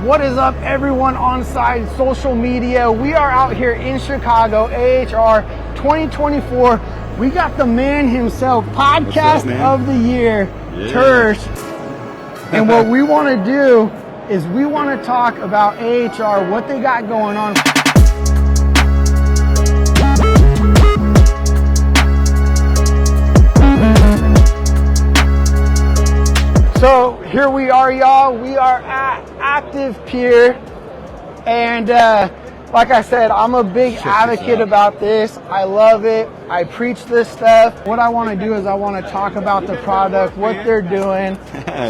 What is up, everyone on site social media? We are out here in Chicago, AHR 2024. We got the man himself, podcast of the year, Tersh. And what we want to do is we want to talk about AHR, what they got going on. So here we are, y'all. We are at ActivePure, and like I said, I'm a big advocate about this. I love it. I preach this stuff. What I want to do is I want to talk about the product, what they're doing.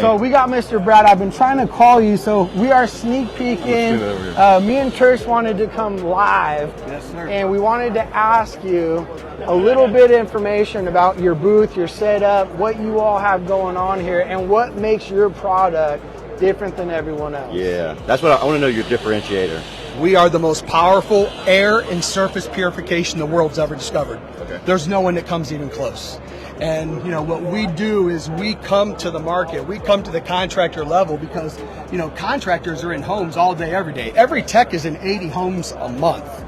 So we got Mr. Brad. I've been trying to call you, so we are sneak peeking. Me and Tersh wanted to come live, and we wanted to ask you a little bit of information about your booth, your setup, what you all have going on here, and what makes your product different than everyone else. Yeah, that's what I want to know, your differentiator. We are the most powerful air and surface purification the world's ever discovered. Okay. There's no one that comes even close. And, you know, what we do is we come to the market, we come to the contractor level because, you know, contractors are in homes all day, every day. Every tech is in 80 homes a month.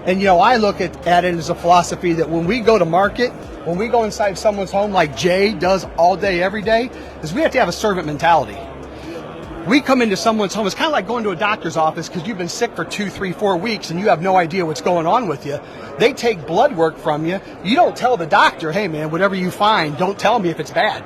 And, you know, I look at it as a philosophy that when we go to market, when we go inside someone's home like Jay does all day, every day, is we have to have a servant mentality. We come into someone's home, it's kind of like going to a doctor's office because you've been sick for 2, 3, 4 weeks and you have no idea what's going on with you. They take blood work from you. You don't tell the doctor, hey man, whatever you find, don't tell me if it's bad,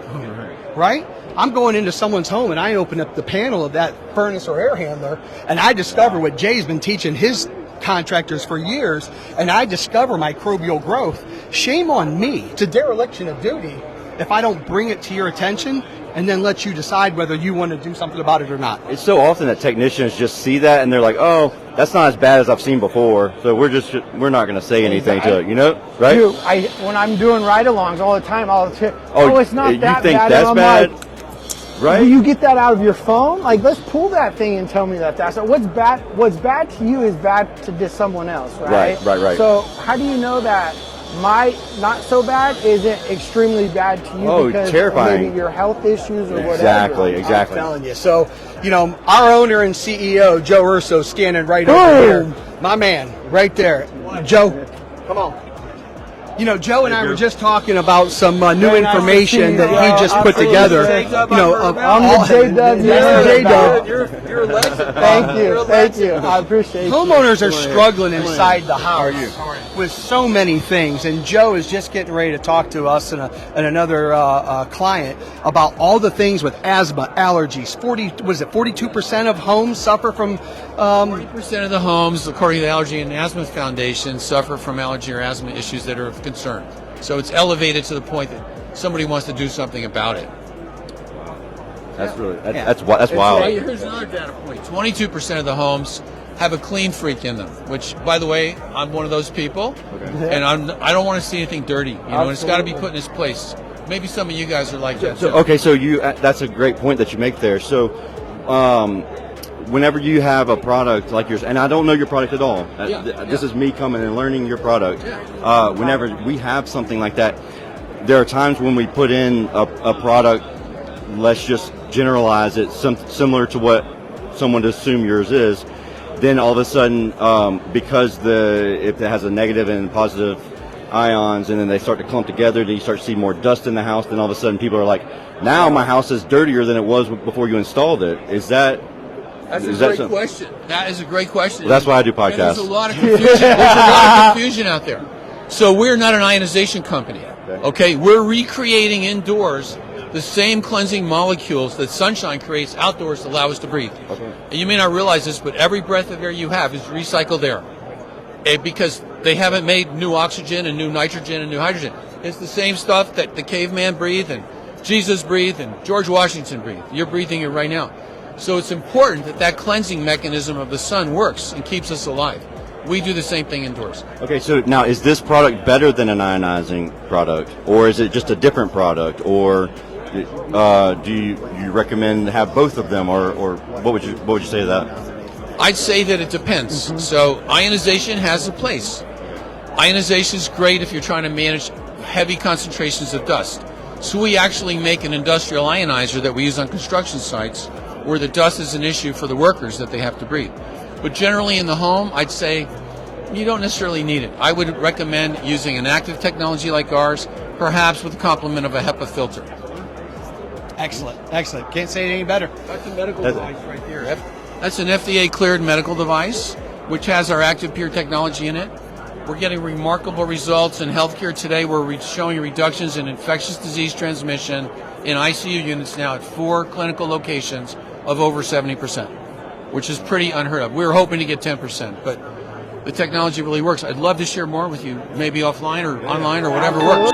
right? I'm going into someone's home and I open up the panel of that furnace or air handler and I discover what Jay's been teaching his contractors for years, and I discover microbial growth. Shame on me. It's a dereliction of duty if I don't bring it to your attention and then let you decide whether you want to do something about it or not. It's so often that technicians just see that and they're like, oh, that's not as bad as I've seen before, so we're not going to say anything to it, you know, right? Dude, when I'm doing ride-alongs all the time, it's not that think bad. That's bad? Like, right? Do you get that out of your phone? Like, let's pull that thing and tell me that's so what's bad to you is bad to someone else, right? Right. So how do you know that my not so bad isn't extremely bad to you because terrifying. maybe your health issues or whatever? Exactly. I'm telling you. So, you know, our owner and CEO, Joe Urso, standing right over here. My man, right there. Joe, come on. You know, Joe and I were just talking about some new information that he just put together. You know, I'm the J-Dub. J-Dub. You're a legend. Thank you. I appreciate it. Homeowners are struggling inside the house with so many things, and Joe is just getting ready to talk to us and another client about all the things with asthma, allergies. 42% of homes suffer from 40% of the homes, according to the Allergy and Asthma Foundation, suffer from allergy or asthma issues that are of concern. So it's elevated to the point that somebody wants to do something about it. That's wild. Here's another data point. 22% of the homes have a clean freak in them, which, by the way, I'm one of those people, and I don't want to see anything dirty. You know, and it's got to be put in its place. Maybe some of you guys are like that. So that's a great point that you make there. So, whenever you have a product like yours, and I don't know your product at all, this is me coming and learning your product. Whenever we have something like that, there are times when we put in a product, let's just generalize it, similar to what someone would assume yours is, then all of a sudden, because if it has a negative and positive ions, and then they start to clump together, then you start to see more dust in the house, then all of a sudden people are like, now my house is dirtier than it was before you installed it. That's a great question. That is a great question. Well, that's why I do podcasts. There's a lot of confusion. There's a lot of confusion out there. So we're not an ionization company. Okay, we're recreating indoors the same cleansing molecules that sunshine creates outdoors to allow us to breathe. Okay. And you may not realize this, but every breath of air you have is recycled air, because they haven't made new oxygen and new nitrogen and new hydrogen. It's the same stuff that the caveman breathed and Jesus breathed and George Washington breathed. You're breathing it right now. So it's important that cleansing mechanism of the sun works and keeps us alive. We do the same thing indoors. Okay, so now is this product better than an ionizing product, or is it just a different product, or do you recommend to have both of them, or what would you say to that? I'd say that it depends. Mm-hmm. So ionization has a place. Ionization is great if you're trying to manage heavy concentrations of dust. So we actually make an industrial ionizer that we use on construction sites where the dust is an issue for the workers that they have to breathe. But generally in the home, I'd say you don't necessarily need it. I would recommend using an active technology like ours, perhaps with the complement of a HEPA filter. Excellent, excellent. Can't say it any better. That's a medical device right there. That's an FDA-cleared medical device, which has our ActivePure technology in it. We're getting remarkable results in healthcare today. We're showing reductions in infectious disease transmission in ICU units now at 4 clinical locations of over 70%, which is pretty unheard of. We were hoping to get 10%, but the technology really works. I'd love to share more with you, maybe offline or online or whatever works.